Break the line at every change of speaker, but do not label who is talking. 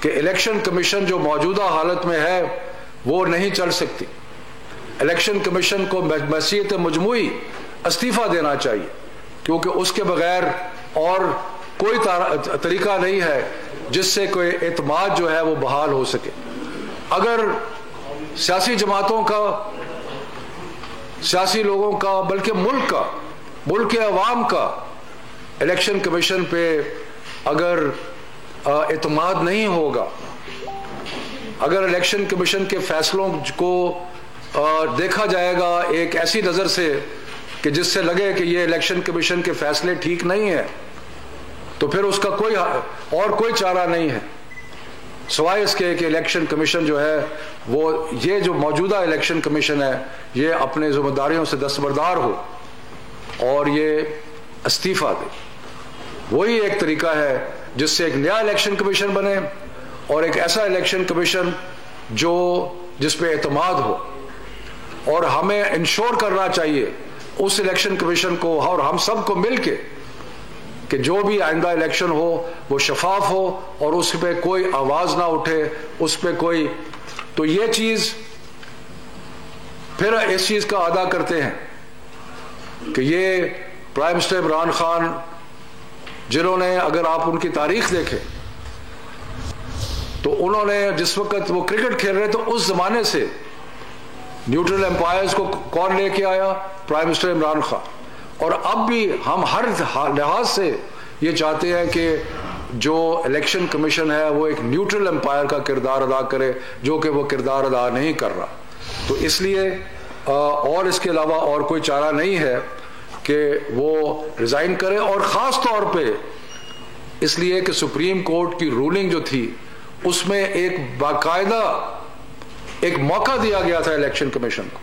कि election commission जो मौजूदा हालत में है वो नहीं चल सकती। इलेक्शन कमीशन को मसीहत मजमूई इस्तीफा देना चाहिए, क्योंकि उसके बगैर और कोई तरीका नहीं है जिससे कोई एतमाद जो है वो बहाल हो सके। अगर सियासी जमातों का, सियासी लोगों का, बल्कि मुल्क के अवाम का इलेक्शन कमीशन पे अगर एतमाद नहीं होगा, अगर इलेक्शन कमीशन के फैसलों को देखा जाएगा एक ऐसी नज़र से कि जिससे लगे कि ये इलेक्शन कमीशन के फैसले ठीक नहीं है, तो फिर उसका कोई चारा नहीं है सिवाय इसके कि इलेक्शन कमीशन जो है वो, ये जो मौजूदा इलेक्शन कमीशन है, ये अपने जिम्मेदारियों से दस्तबरदार हो और ये इस्तीफा दे। वही एक तरीका है जिससे एक नया इलेक्शन कमीशन बने और एक ऐसा इलेक्शन कमीशन जिस पे एतमाद हो। और हमें इंश्योर करना चाहिए उस इलेक्शन कमीशन को और हम सबको मिलके कि जो भी आइंदा इलेक्शन हो वो शफाफ हो और उस पे कोई आवाज ना उठे, उस पे कोई, तो ये चीज फिर इस चीज का अदा करते हैं कि ये प्राइम मिनिस्टर इमरान खान, जिन्होंने, अगर आप उनकी तारीख देखें तो उन्होंने जिस वक्त वो क्रिकेट खेल रहे थे उस जमाने से न्यूट्रल एम्पायर्स को कौन लेके आया? Prime minister Imran Khan. और अब भी हम हर लिहाज से ये चाहते हैं कि जो इलेक्शन कमीशन है वो एक न्यूट्रल एम्पायर का किरदार अदा करे, जो कि वो किरदार अदा नहीं कर रहा। तो इसलिए और इसके अलावा और कोई चारा नहीं है कि वो रिजाइन करे। और ख़ास तौर पे इसलिए कि सुप्रीम कोर्ट की रूलिंग जो थी उसमें एक बाकायदा एक मौका दिया गया था इलेक्शन कमीशन को